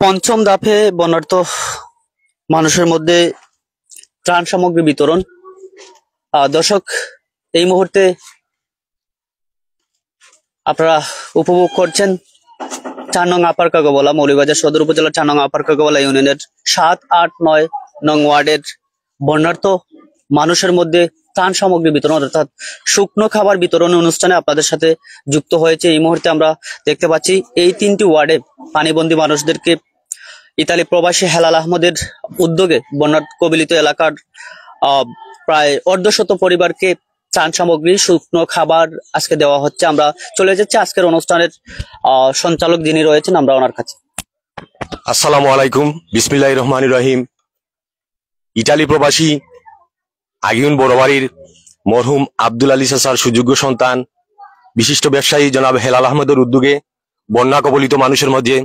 পঞ্চম ধাপে বন্যার্ত মানুষের মধ্যে ত্রাণ সামগ্রী বিতরণ। দর্শক, এই মুহূর্তে আপনারা উপভোগ করছেন 4 নং আপার কাগবলা, মৌলভীবাজার সদর উপজেলার 4 নং আপার কাগবলা ইউনিয়নের 7, 8, 9 নং ওয়ার্ডের বন্যার্ত মানুষের মধ্যে ত্রাণ সামগ্রী বিতরণ অর্থাৎ শুকনো খাবার বিতরণ অনুষ্ঠানে আপনাদের সাথে যুক্ত হয়েছে। এই মুহূর্তে আমরা দেখতে পাচ্ছি এই 3টি ওয়ার্ডে পানিবন্দী মানুষদেরকে ইতালি প্রবাসী হেলাল আহমদের উদ্যোগে বন্যা কবলিত এলাকার প্রায় অর্ধশত পরিবারকে ত্রাণ সামগ্রী, শুকনো খাবার আজকে দেওয়া হচ্ছে। আমরা চলে যাচ্ছি আজকের অনুষ্ঠানের সঞ্চালক যিনি রয়েছেন, আমরা ওনার কাছে। আসসালামু আলাইকুম, বিসমিল্লাহির রহমানির রহিম। ইটালি প্রবাসী আগিউন বড়বাড়ির মরহুম আব্দুল আলী চাচার সুযোগ্য সন্তান বিশিষ্ট ব্যবসায়ী জনাব হেলাল আহমদের উদ্যোগে বন্যা কবলিত মানুষের মধ্যে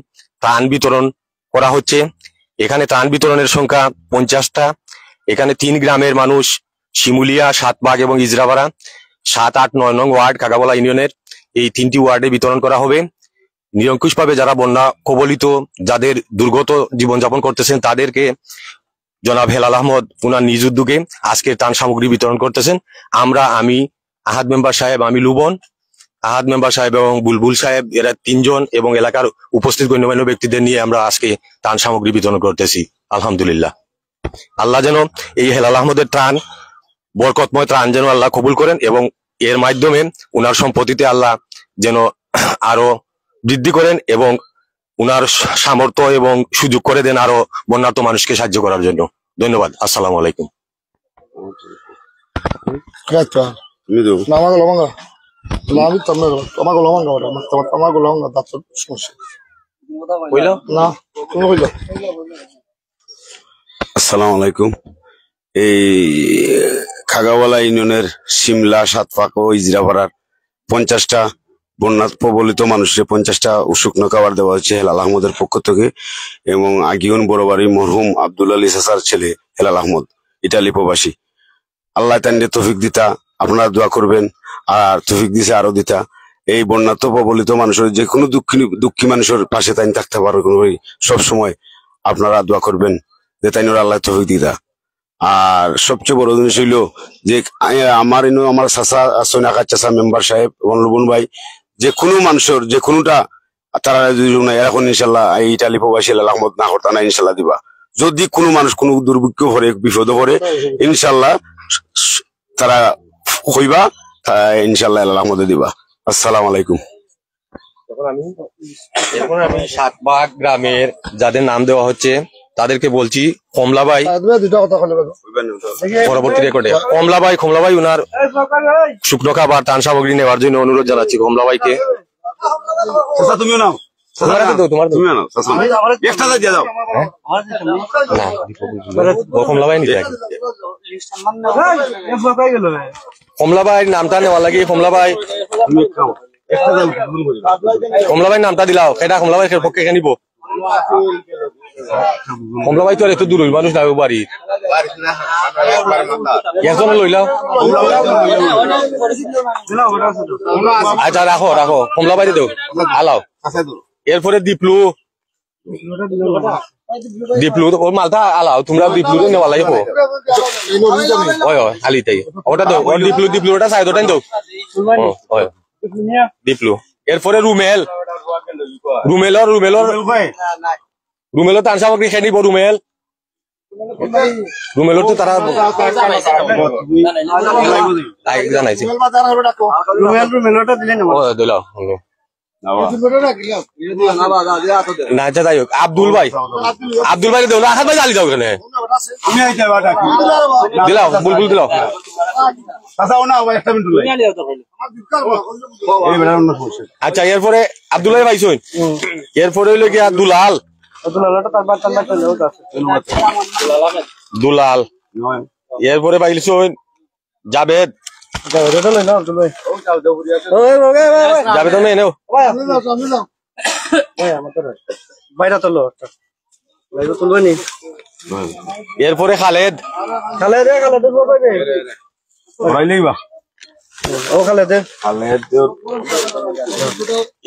ত্রাণ বিতরণ করা হচ্ছে। এখানে ত্রাণ বিতরণের সংখ্যা 50টা। এখানে 3 গ্রামের মানুষ, শিমুলিয়া, সাতবাগ এবং ইজরাপাড়া, 7, 8, 9 নং ওয়ার্ড কাগাবলা ইউনিয়নের এই 3টি ওয়ার্ডে বিতরণ করা হবে। নিরঙ্কুশভাবে যারা বন্যা কবলিত, যাদের দুর্গত জীবনযাপন করতেছেন, তাদেরকে জনাব হেলাল আহমদ উনার নিজ উদ্যোগে আজকে ত্রাণ সামগ্রী বিতরণ করতেছেন। আমি আহাদ মেম্বার সাহেব, আমি লুবন, আহাদ মেম্বার সাহেব এবং বুলবুল সাহেব, এরা 3 জন এবং এলাকার উপস্থিত গণ্যমান্য ব্যক্তিদের নিয়ে আমরা আজকে ত্রাণ সামগ্রী বিতরণ করতেছি। আলহামদুলিল্লাহ, আল্লাহ যেন এই হেলাল আহমদের ত্রাণ, বরকতময় ত্রাণ যেন আল্লাহ কবুল করেন এবং এর মাধ্যমে উনার সম্পত্তিতে আল্লাহ যেন আরো বৃদ্ধি করেন এবং উনার সামর্থ্য এবং সুযোগ করে দেন আরো বন্যার্ত মানুষকে সাহায্য করার জন্য। ধন্যবাদ। আসসালামু আলাইকুম। আসসালামু আলাইকুম। এই খাগাওয়ালা ইউনিয়নের শিমলা, সাতপাক ও ইজরাপাড়ার 50টা বন্যা প্রবলিত মানুষের 50টা শুকনো খাবার দেওয়া হচ্ছে হেলাল আহমদের পক্ষ থেকে এবং আগিউন বড়বাড়ি মরহুম আব্দুল আলী চাচার ছেলে হেলাল আহমদ, ইটালি প্রবাসী। আল্লাহ তাইনে তৌফিক দিতা, আপনারা দোয়া করবেন, আর তৌফিক দিছে আরো দিতা। এই বন্যাত্ম প্রবলিত মানুষের যে কোনো দুঃখী মানুষের পাশে তাই থাকতে পারবে সব সময় আপনারা দোয়া করবেন যে তাই আল্লাহ তৌফিক দিতা। আর সবচেয়ে বড় জিনিস হইল যে আমার চাচা আসছেন, আকাশ চাচা মেম্বার সাহেব এবং লুবন ভাই, যে কোনো মানুষের যে কোনোটা তারা এখন ইনশাল্লাহ এই ইটালি প্রবাসী হেলাল আহমদ না হতা না ইনশাল্লাহ দিবা। যদি কোনো মানুষ কোনো দুর্ভিক্ষ পড়ে, বিপদে পড়ে, ইনশাল্লাহ তারা হইবা, ইনশাল্লাহ হেলাল আহমদে দিবা। আসসালামু আলাইকুম। আমি সাতবাগ গ্রামের যাদের নাম দেওয়া হচ্ছে তাদেরকে বলছি, কমলাবাই, পরবর্তী রেকর্ডে কমলাবাই উনার শুকনো খাবার ত্রাণ সামগ্রী নেওয়ার জন্য অনুরোধ জানাচ্ছি কমলাবাইকে। কমলাবাই নামটা নেওয়া লাগে। কমলাবাই নামটা দিলাও, সেটা কমলাবাই পক্ষে নিব। কমলাবাই তো আর এত দূর মানুষ না বাড়ি, একজন লইলাও। আচ্ছা রাখো কমলাবাই দেও আলাও। এরপরে দীপলু ওর মালটা আলাও, তোমরা দীপলু নেওয়া লাগবে। আলি তাই ওটা দেও, দীপলু ওটা সাইড ওটাই দেও। দীপলু। এরপরে রুমেলর ত্রাণ সামগ্রী খেয়ে নিব। রুমেলর তো তারা জানাইছে। আব্দুল ভাই দেও না, ভাই জালি যাও এখানে দিলাও, বুলবুল দিলাও। আচ্ছা, এরপরে আব্দুল্লাহ ভাই শুন, এরপরে হইলো কি দুলাল, এরপরে পাইলছুন জাভেদ, এরপরে খালেদ,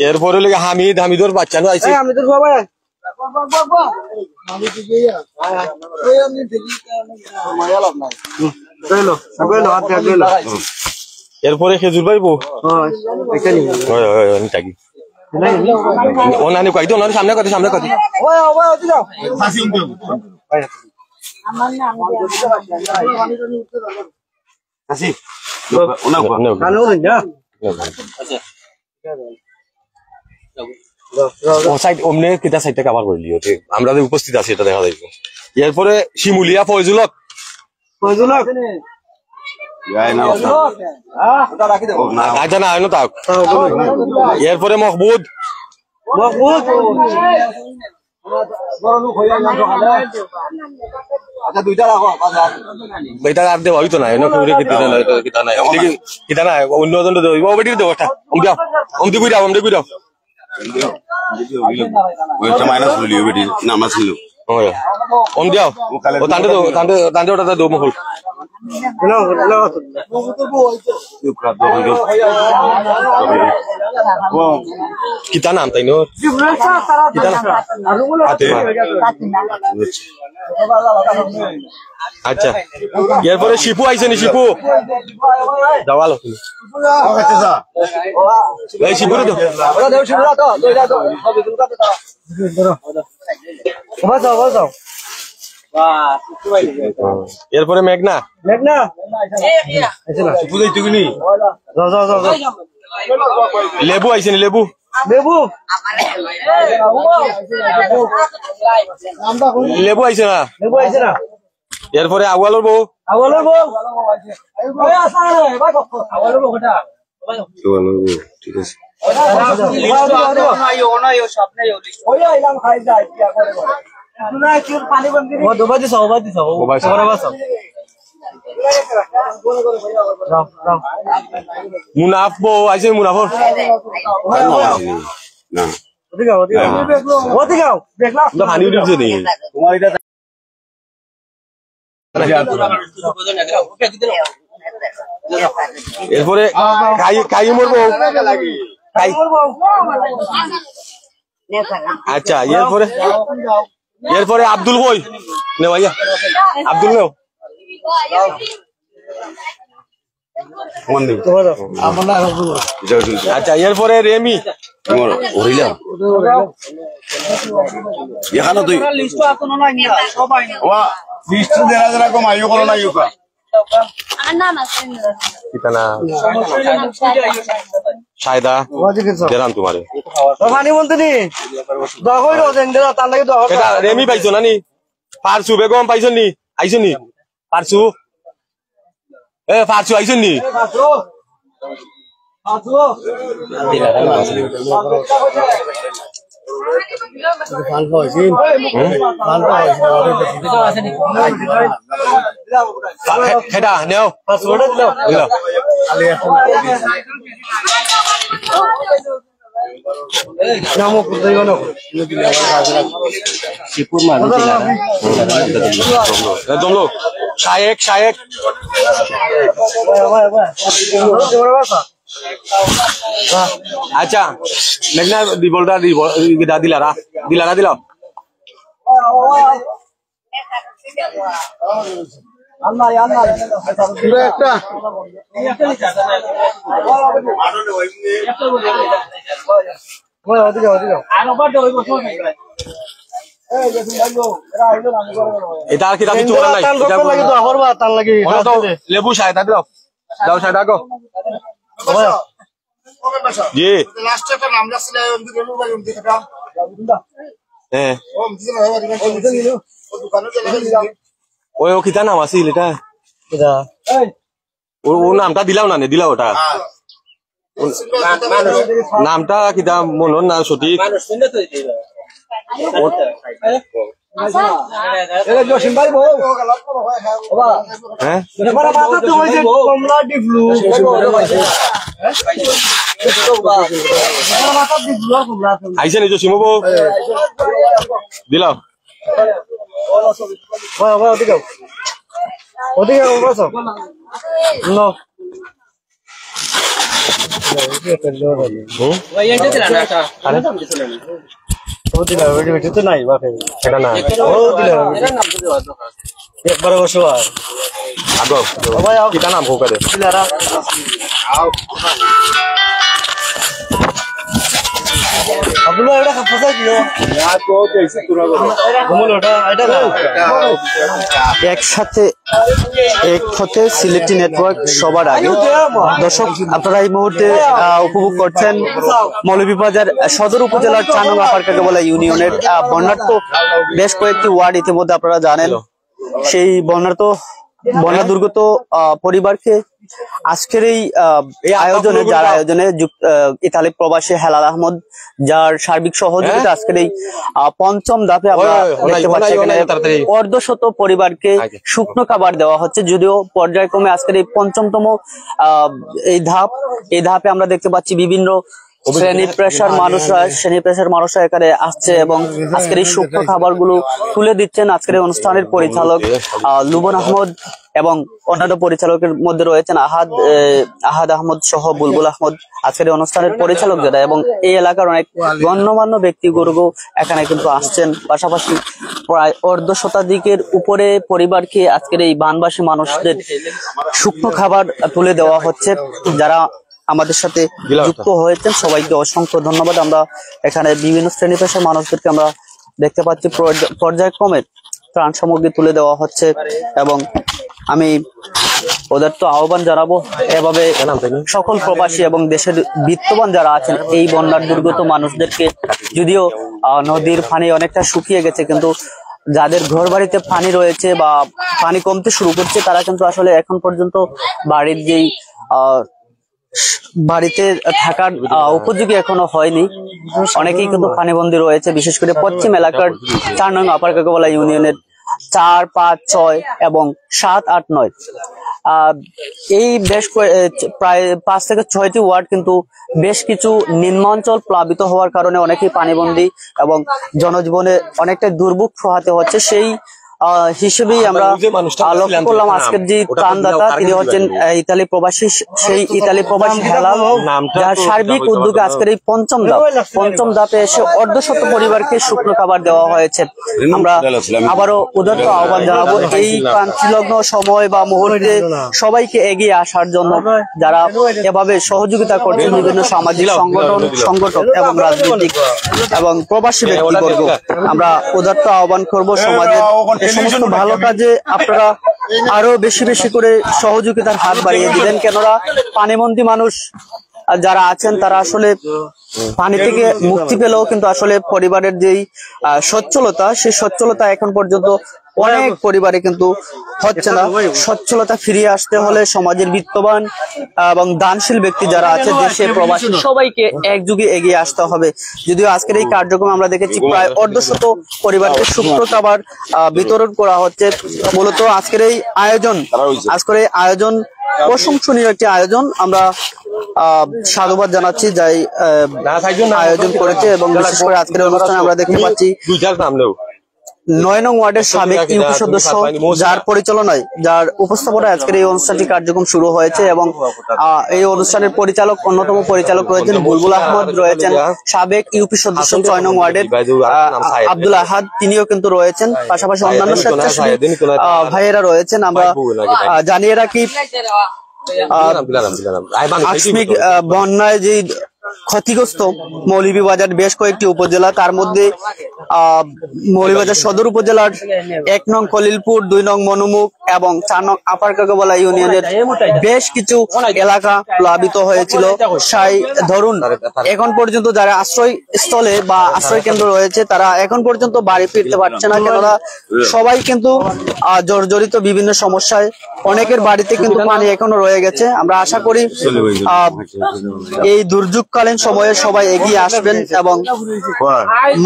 এরপরে হামিদর বাচ্চা আইছে। এরপরে খেজুর পাইবো থাকি ও নানি কয়েকদিন ওনার সামনে কথা অমনে কিতা সাইডটা কাভার করলি আমরা যে উপস্থিত আছি এটা দেখা যাইব এরপরে শিমুলিয়া ফয়জুলক আচ্ছা না আইনো তাক এরপরে মহবুদ এটা আর দেওয়া হইতো না কিতা নাই অন্য জন বেটির দেবো অমদি বুঝাও মাইনাস হলিও বেটি নামা ছিল অম দিয়াও তান্ডে ওটা দৌ মহল কিতা নাম তাই নো আচ্ছা এরপরে শিপু আইছে নি শিপু যাওয়ালো এই শিপু এরপরে মেঘনা লেবু আইছে নি লেবু আইছে না এরপরে আওয়ালোর বউ ঠিক আছে মুনাফ বউ আইছে মুনাফর পানি উঠেছে নি এরপরে কাইমর বউ আচ্ছা এরপরে আব্দুল বই নে ভাইয়া আব্দুল নেও আচ্ছা এরপরে রেমি এখানে তুই কমাইও করো না সায়দা দেরাম তোমারে রেমি পাইছো না নি পারছু বেগম পাইছো নি আইছো নি পারছু পারছু আইছো নি খেটা নেও শায়েক আচ্ছা মেঘনা বলটা দিলারা দিলাও এটা আর কি কিছু করার নাই লেবু সায়দা দিলাও দাও সায়দা গো জি ওই ও কিতা নাম আছিল এটা ও নামটা দিলাও না দিলাও ওটা নামটা কিতা মনে না সঠিক আইসে নিজ সিমু বউ দিলাও এটা না একবার বসো আর আগো কিটা নাম হোক দে আপনারা এটা ফসাই দিও একসাথে এক হতে সিলেটি নেটওয়ার্ক সবার আগে দর্শক আপনারা এই মুহূর্তে উপভোগ করছেন মৌলভীবাজার সদর উপজেলার 4 নং আপার কাকাবালা ইউনিয়নের বন্যার্থ বেশ কয়েকটি ওয়ার্ড ইতিমধ্যে আপনারা জানেন সেই বন্যা দুর্গত পরিবারকে আজকের এই আয়োজনে ইতালি প্রবাসী হেলাল আহমদ যার সার্বিক সহযোগিতা আজকের এই পঞ্চম ধাপে আমরা দেখতে পাচ্ছি এখানে অর্ধশত পরিবারকে শুকনো খাবার দেওয়া হচ্ছে যদিও পর্যায়ক্রমে আজকের এই পঞ্চমতম এই ধাপে আমরা দেখতে পাচ্ছি বিভিন্ন শ্রেণী পেশার মানুষরা এখানে আসছে এবং আজকের এই শুকনো খাবারগুলো তুলে দিচ্ছেন আজকের এই অনুষ্ঠানের পরিচালক লুবন আহমদ এবং অন্যান্য পরিচালকের মধ্যে রয়েছেন আহাদ আহমদ সহ বুলবুল আহমদ আজকের এই অনুষ্ঠানের পরিচালক যারা এবং এই এলাকার অনেক গণ্যমান্য ব্যক্তিবর্গ এখানে কিন্তু আসছেন পাশাপাশি প্রায় অর্ধশতাধিকের উপরে পরিবারকে আজকের এই বানবাসী মানুষদের শুকনো খাবার তুলে দেওয়া হচ্ছে যারা আমাদের সাথে যুক্ত হয়েছেন সবাইকে অসংখ্য ধন্যবাদ আমরা এখানে বিভিন্ন শ্রেণী পেশার মানুষদেরকে আমরা দেখতে পাচ্ছি পর্যায়ক্রমে ত্রাণ সামগ্রী তুলে দেওয়া হচ্ছে এবং আমি ওদের তো আহ্বান জানাবো এভাবে সকল প্রবাসী এবং দেশের বিত্তবান যারা আছেন এই বন্যার দুর্গত মানুষদেরকে যদিও নদীর পানি অনেকটা শুকিয়ে গেছে কিন্তু যাদের ঘর বাড়িতে পানি রয়েছে বা পানি কমতে শুরু করছে তারা কিন্তু আসলে এখন পর্যন্ত বাড়ির যেই বাড়িতে থাকার উপযোগী এখনো হয়নি অনেকেই কিন্তু পানিবন্দী রয়েছে বিশেষ করে পশ্চিম এলাকার 4 নং আপার কাকাবালা ইউনিয়নের 4, 5, 6 এবং 7, 8, 9 এই বেশ প্রায় 5 থেকে 6টি ওয়ার্ড কিন্তু বেশ কিছু নিম্নাঞ্চল প্লাবিত হওয়ার কারণে অনেকেই পানিবন্দী এবং জনজীবনে অনেকটা দুর্ভোগ পোহাতে হচ্ছে সেই হিসেবেই আমরা লক্ষ্য করলাম আজকের যে ত্রাণদাতা তিনি হচ্ছেন ইতালি প্রবাসী সেই ইতালি প্রবাসী হেলাল যার সার্বিক উদ্যোগে আজকের এই পঞ্চম ধাপে এসে অর্ধশত পরিবারকে শুকনো খাবার দেওয়া হয়েছে আমরা আবারও উদাত্ত আহ্বান জানাবো এই ক্রান্তিলগ্ন সময় বা মুহূর্তে সবাইকে এগিয়ে আসার জন্য যারা এভাবে সহযোগিতা করছেন বিভিন্ন সামাজিক সংগঠক এবং রাজনৈতিক এবং প্রবাসী ব্যক্তিবর্গ আমরা উদাত্ত আহ্বান করব সমাজের সমস্ত ভালো কাজে আপনারা আরো বেশি বেশি করে সহযোগিতার হাত বাড়িয়ে দিবেন কেননা পানিবন্দী মানুষ যারা আছেন তারা আসলে পানি থেকে মুক্তি পেলেও কিন্তু আসলে পরিবারের যেই সচ্ছলতা সেই সচ্ছলতা এখন পর্যন্ত অনেক পরিবারে কিন্তু হচ্ছে না সচ্ছলতা ফিরিয়ে আসতে হলে সমাজের বিত্তবান এবং দানশীল ব্যক্তি যারা আছে দেশে প্রবাসী সবাইকে একযোগে এগিয়ে আসতে হবে যদিও আজকের এই কার্যক্রম আমরা দেখেছি প্রায় অর্ধশত পরিবারকে শুকনো খাবার বিতরণ করা হচ্ছে মূলত আজকের এই আয়োজন প্রশংসনীয় একটি আয়োজন আমরা সাধুবাদ জানাচ্ছি যাই আয়োজন করেছে এবং বিশেষ করে আজকের অনুষ্ঠানে আমরা দেখতে পাচ্ছি 9 নং ওয়ার্ডের সাবেক ইউপি সদস্য যার পরিচালনায় যার উপস্থাপনায় আজকের এই অনুষ্ঠানটি কার্যক্রম শুরু হয়েছে এবং এই অনুষ্ঠানের অন্যতম পরিচালক রয়েছেন বুলবুল আহমদ রয়েছেন সাবেক ইউপি সদস্য 6 নং ওয়ার্ডের আব্দুল আহাদ তিনিও কিন্তু রয়েছেন পাশাপাশি অন্যান্য স্বেচ্ছাসেবী ভাইয়েরা রয়েছেন আমরা জানিয়ে রাখি আকস্মিক বন্যায় যে ক্ষতিগ্রস্ত মৌলভীবাজার বেশ কয়েকটি উপজেলা তার মধ্যে মৌলভীবাজার সদর উপজেলার 1 নং খলিলপুর 2 নং মনুমুখ এবং 4 নং আপার কাকাবালা ইউনিয়নের বেশ কিছু এলাকা প্লাবিত হয়েছিল ধরুন এখন পর্যন্ত যারা আশ্রয়স্থলে বা আশ্রয় কেন্দ্র রয়েছে তারা এখন পর্যন্ত বাড়ি ফিরতে পারছে না কেননা সবাই কিন্তু জর্জরিত বিভিন্ন সমস্যায় অনেকের বাড়িতে কিন্তু পানি এখনো রয়ে গেছে আমরা আশা করি এই দুর্যোগকালীন সময়ে সবাই এগিয়ে আসবেন এবং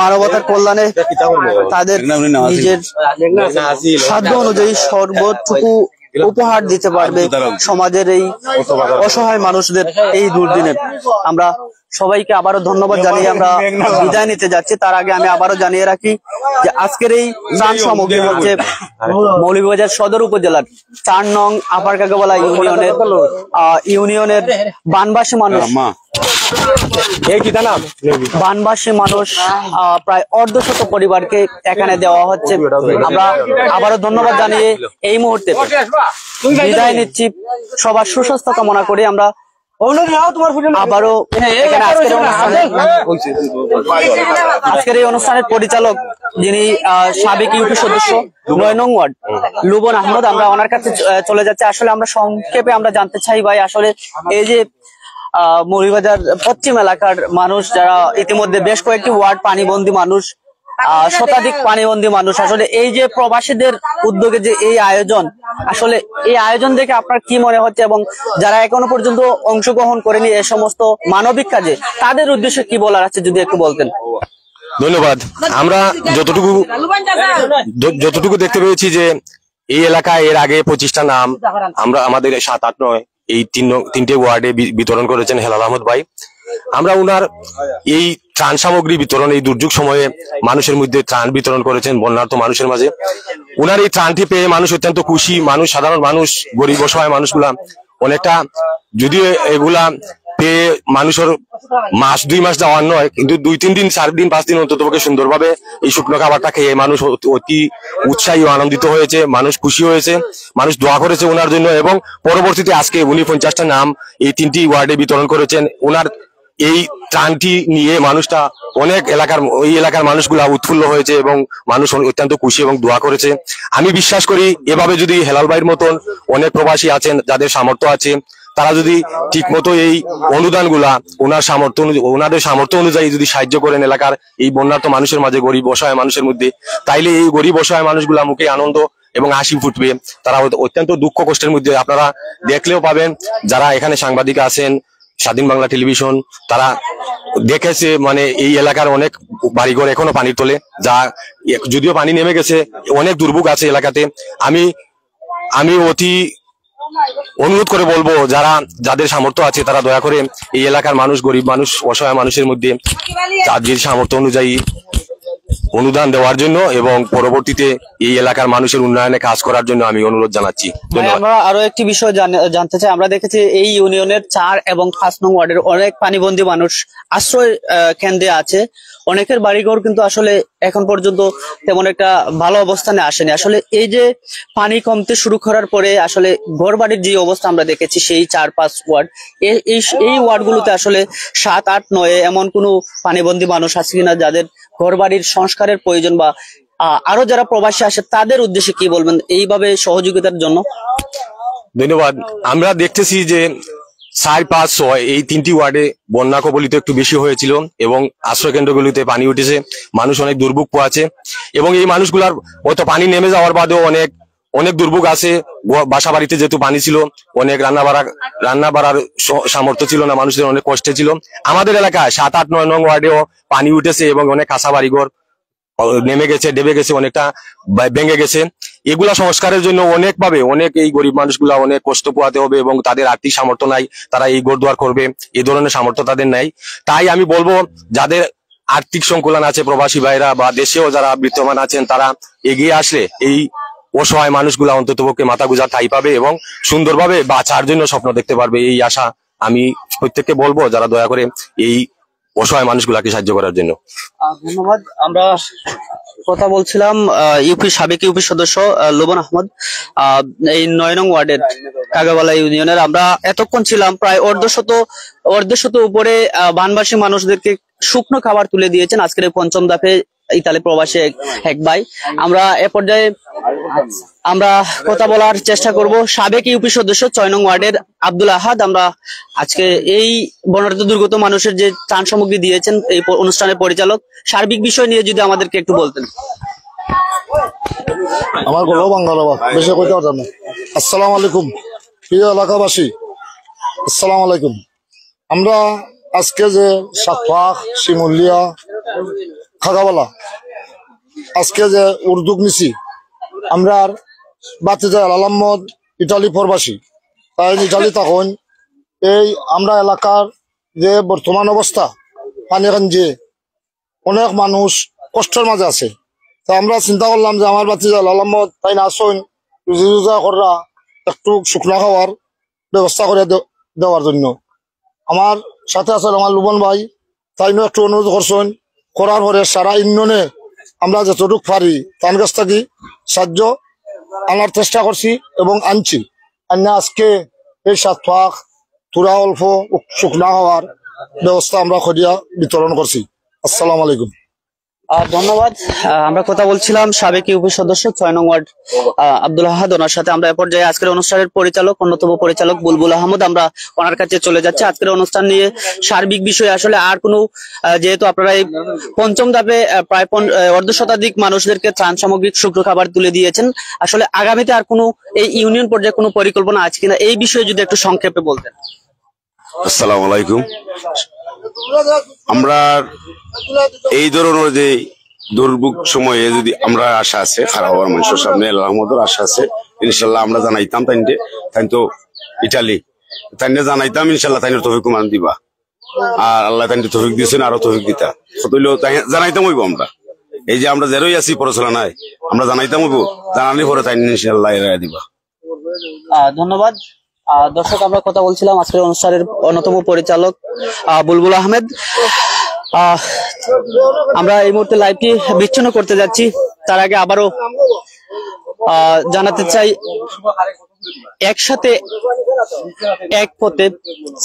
মানবতার কল্যাণে তাদের নিজের সাধ্য অনুযায়ী সর্বটুকু উপহার দিতে পারবে সমাজের এই অসহায় মানুষদের এই দুর্দিনে আমরা সবাইকে আবারও ধন্যবাদ জানিয়ে আমরা বিদায় নিতে যাচ্ছি। তার আগে আমি আবারও জানিয়ে রাখি যে আজকের এই ত্রাণ সামগ্রী হচ্ছে মৌলভীবাজার সদর উপজেলার 4 নং আপার কাকাবালা ইউনিয়নের বানবাসী মানুষ প্রায় অর্ধশত পরিবারকে এখানে দেওয়া হচ্ছে। আমরা আবারও ধন্যবাদ জানিয়ে এই মুহূর্তে বিদায় নিচ্ছি। সবার সুস্বাস্থ্য কামনা করি আমরা আবারও এখানে আজকের এই অনুষ্ঠানের পরিচালক যিনি সাবেক ইউপি সদস্য 9 নং ওয়ার্ড লুবন আহমদ, আমরা ওনার কাছে চলে যাচ্ছি। আসলে আমরা সংক্ষেপে আমরা জানতে চাই ভাই, আসলে এই যে মৌলভীবাজার পশ্চিম এলাকার মানুষ যারা ইতিমধ্যে বেশ কয়েকটি ওয়ার্ড পানিবন্দী মানুষ, শতাধিক পানিবন্দী মানুষ, আসলে এই যে প্রবাসীদের উদ্যোগে যে এই আয়োজন, আসলে এই আয়োজন দেখে আপনার কি মনে হচ্ছে এবং যারা এখনো পর্যন্ত অংশগ্রহণ করেনি এই সমস্ত মানবিক কাজে, তাদের উদ্দেশ্যে কি বলার আছে যদি একটু বলতেন। ধন্যবাদ। আমরা যতটুকু দেখতে পেয়েছি যে এই এলাকায় এর আগে 25টা নাম আমরা আমাদের 7, 8, 9 এই তিনটে ওয়ার্ডে বিতরণ করেছেন হেলাল আহমদ ভাই। আমরা উনার এই ত্রাণ সামগ্রী বিতরণ, এই দুর্যোগ সময়ে মানুষের মধ্যে ত্রাণ বিতরণ করেছেন বন্যার্ত মানুষের মাঝে। উনার এই ত্রাণটি পেয়ে মানুষ অত্যন্ত খুশি। মানুষ, সাধারণ মানুষ, গরিব অসহায় মানুষগুলা অনেকটা, যদিও এগুলা পেয়ে মানুষের মাস 2 মাস যাওয়ার নয়, কিন্তু 2-3 দিন, 4 দিন, 5 দিন অন্তত সুন্দরভাবে এই শুকনো খাবারটা খেয়ে মানুষ অতি উৎসাহী ও আনন্দিত হয়েছে। মানুষ খুশি হয়েছে, মানুষ দোয়া করেছে ওনার জন্য। এবং পরবর্তীতে আজকে উনি 50টা নাম এই 3টি ওয়ার্ডে বিতরণ করেছেন। ওনার এই ত্রাণটি নিয়ে মানুষটা অনেক ওই এলাকার মানুষগুলা উৎফুল্ল হয়েছে এবং মানুষ অত্যন্ত খুশি এবং দোয়া করেছে। আমি বিশ্বাস করি এভাবে যদি হেলাল ভাইয়ের মতন অনেক প্রবাসী আছেন যাদের সামর্থ্য আছে, তারা যদি ঠিক মতো এই অনুদানগুলা ওনাদের সামর্থ্য অনুযায়ী যদি সাহায্য করেন এলাকার এই বন্যার্ত মানুষের মাঝে, গরিব অসহায় মানুষের মধ্যে, তাইলে এই গরিব অসহায় মানুষগুলা মুখে আনন্দ এবং হাসি ফুটবে। তারা অত্যন্ত দুঃখ কষ্টের মধ্যে আপনারা দেখলেও পাবেন, যারা এখানে সাংবাদিক আছেন, স্বাধীন বাংলা টেলিভিশন, তারা দেখেছে মানে এই এলাকার অনেক বাড়িঘর এখনো পানির তলে, যা যদিও পানি নেমে গেছে, অনেক দুর্ভোগ আছে এলাকাতে। আমি অতি অনুরোধ করে বলবো যাদের সামর্থ্য আছে তারা দয়া করে এই এলাকার মানুষ, গরিব মানুষ, অসহায় মানুষের মধ্যে তাদের সামর্থ্য অনুযায়ী অনুদান দেওয়ার জন্য এবং পরবর্তীতে এই এলাকার মানুষের উন্নয়নে কাজ করার জন্য আমি অনুরোধ জানাচ্ছি। আমরা আরো একটি বিষয় জানতে চাই। আমরা দেখেছি এই ইউনিয়নের 4 এবং 5 নং ওয়ার্ডের অনেক পানিবন্দী মানুষ আশ্রয় কেন্দ্রে আছে। অনেকের বাড়িঘর কিন্তু আসলে এখন পর্যন্ত তেমন একটা ভালো অবস্থানে আসেনি। আসলে এই যে পানি কমতে শুরু করার পরে আসলে ঘর বাড়ির যে অবস্থা আমরা দেখেছি, সেই 4-5 ওয়ার্ড, এই ওয়ার্ডগুলোতে আসলে 7, 8, 9 এমন কোনো পানিবন্দী মানুষ আছে কিনা যাদের ঘর বাড়ির সংস্কারের প্রয়োজন, বা আরো যারা প্রবাসী আসে তাদের উদ্দেশ্যে কি বলবেন এইভাবে সহযোগিতার জন্য? ধন্যবাদ। আমরা দেখতেছি যে 4, 5, 6 এই 3টি ওয়ার্ডে বন্যা কবলিত একটু বেশি হয়েছিল এবং আশ্রয় কেন্দ্রগুলিতে পানি উঠেছে, মানুষ অনেক দুর্ভোগ পোয়াছে এবং এই মানুষগুলার হয়তো পানি নেমে যাওয়ার বাদেও অনেক দুর্ভোগ আছে। বাসা বাড়িতে যেহেতু পানি ছিল, অনেক রান্না বাড়ার সামর্থ্য ছিল না, মানুষদের অনেক কষ্টে ছিল। আমাদের এলাকায় 7, 8, 9 নং ওয়ার্ডেও পানি উঠেছে এবং অনেক কাঁচা বাড়িঘর নেমে গেছে, ডেবে গেছে, অনেকটা ভেঙে গেছে। এগুলা সংস্কারের জন্য অনেক এই গরিব মানুষগুলা অনেক কষ্ট পোয়াতে হবে এবং তাদের আর্থিক সামর্থ্য নাই, তারা এই ঘরদুয়ার করবে, এই ধরনের সামর্থ্য তাদের নাই। তাই আমি বলবো যাদের আর্থিক সংকুলন আছে, প্রবাসী ভাইরা বা দেশেও যারা বিত্তমান আছেন, তারা এগিয়ে আসলে এই অসহায় মানুষগুলা অন্ততপক্ষে মাথা গুঁজার ঠাঁই পাবে এবং সুন্দরভাবে বাঁচার জন্য স্বপ্ন দেখতে পারবে। এই আশা আমি প্রত্যেককে বলবো, যারা দয়া করে এই অসহায় মানুষগুলাকে সাহায্য করার জন্য। ধন্যবাদ। আমরা কথা বলছিলাম সাবেক ইউপি সদস্য লুবন আহমদ, এই 9 নং ওয়ার্ডের কাগাবালা ইউনিয়নের। আমরা এতক্ষণ ছিলাম প্রায় অর্ধশত উপরে বানবাসী মানুষদেরকে শুকনো খাবার তুলে দিয়েছেন আজকের এই 5ম দফে ইতালি প্রবাসী এক ভাই। আমরা এ পর্যায়ে আমরা কথা বলার চেষ্টা করব সাবেক ইউপি সদস্য 6 নং ওয়ার্ডের আব্দুল আহাদ। আমরা আজকে এই বন্যার্ত দুর্গত মানুষের যে ত্রাণ সামগ্রী দিয়েছেন এই অনুষ্ঠানের পরিচালক, সার্বিক বিষয় নিয়ে যদি আমাদেরকে একটু বলতেন। আমার গলা বাংলা বেশি কইতে পারতাম না। আসসালামু আলাইকুম প্রিয় এলাকাবাসী, আসসালামু আলাইকুম। আমরা আজকে যে সাতপাক, শিমুলিয়া, খাগাবালা আজকে যে উদ্যোগ নিছি, আমরা বাতিজা হেলাল আহমদ ইটালি প্রবাসী, তাই ইটালি তখন এই আমরা এলাকার যে বর্তমান অবস্থা পানিগঞ্জে অনেক মানুষ কষ্টের মাঝে আছে। তো আমরা চিন্তা করলাম যে আমার বাতিজা লাল আহমদ তাই না আসুন রুজি রোজা করা একটু শুকনা খাওয়ার ব্যবস্থা করে দেওয়ার জন্য। আমার সাথে আছে আমার লুবন ভাই, তাই নিয়ে একটু অনুরোধ করছেন। করার পরে সারা ইউনিয়নে আমরা যতটুকু পারি তার কাছ থেকে সাহায্য আনার চেষ্টা করছি এবং আনছি। আন্না আজকে এই 7 পাক তুরা অল্প শুকনা হওয়ার ব্যবস্থা আমরা করিয়া বিতরণ করছি। আসসালামু আলাইকুম। ধন্যবাদ। আমরা কথা বলছিলাম সাবেক ইউপি সদস্য 6 নং ওয়ার্ড আব্দুল আহাদ, ওনার সাথে। আমরা এ পর্যায়ে আজকের অনুষ্ঠানের পরিচালক, অন্যতম পরিচালক বুলবুল আহমদ, আমরা ওনার কাছে চলে যাচ্ছি আজকের অনুষ্ঠান নিয়ে সার্বিক বিষয়ে। আসলে আর কোনো যেহেতু আপনারা এই পঞ্চম ধাপে প্রায় অর্ধশতাধিক মানুষদেরকে ত্রাণ সামগ্রিক শুকনো খাবার তুলে দিয়েছেন, আসলে আগামীতে আর কোনো এই ইউনিয়ন পর্যায়ে কোনো পরিকল্পনা আছে কিনা এই বিষয়ে যদি একটু সংক্ষেপে বলতেন। আসসালামু আলাইকুম। আমরা এই ধরনের যে দুর্ভোগ সময়ে যদি আমরা আশা আছে খারাপ হওয়ার মানুষের সামনে আল্লাহর আশা আছে, ইনশাল্লাহ আমরা জানাইতাম তাই তো ইটালি তাই জানাইতাম, ইনশাল্লাহ তাই তৌফিক মান দিবা। আর আল্লাহ তাই তৌফিক দিয়েছেন, আরো তৌফিক দিতা জানাইতাম হইব। আমরা এই যে আমরা যেরই আছি পড়াশোনায় আমরা জানাইতাম হইব, জানানি পরে তাই ইনশাল্লাহ এরা দিবা। ধন্যবাদ। দর্শক, আমরা কথা বলছিলাম আজকের অনুষ্ঠানের অন্যতম পরিচালক বুলবুল আহমেদ। আমরা এই মুহূর্তে লাইভটি বিচ্ছিন্ন করতে যাচ্ছি। তার আগে আবারও জানাতে চাই, একসাথে এক পথে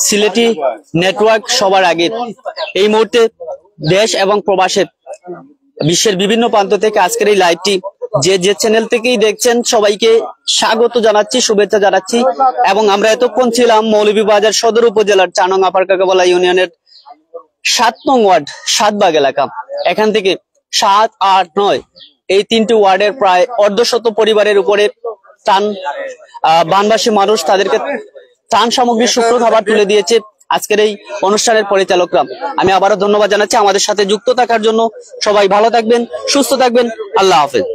সিলেটি নেটওয়ার্ক সবার আগে। এই মুহূর্তে দেশ এবং প্রবাসে বিশ্বের বিভিন্ন প্রান্ত থেকে আজকের এই লাইভটি যে যে চ্যানেল থেকেই দেখছেন সবাইকে স্বাগত জানাচ্ছি, শুভেচ্ছা জানাচ্ছি। এবং আমরা এতক্ষণ ছিলাম মৌলভীবাজার সদর উপজেলার 4 নং আপার কাকাবালা ইউনিয়নের 7 নং ওয়ার্ড 7 বাগ এলাকা। এখান থেকে 7, 8, 9 এই 3টি ওয়ার্ডের প্রায় অর্ধশত পরিবারের উপরে বানবাসী মানুষ তাদেরকে ত্রাণ সামগ্রী শুকনো খাবার তুলে দিয়েছে আজকের এই অনুষ্ঠানের পরিচালকরা। আমি আবারও ধন্যবাদ জানাচ্ছি আমাদের সাথে যুক্ত থাকার জন্য। সবাই ভালো থাকবেন, সুস্থ থাকবেন। আল্লাহ হাফেজ।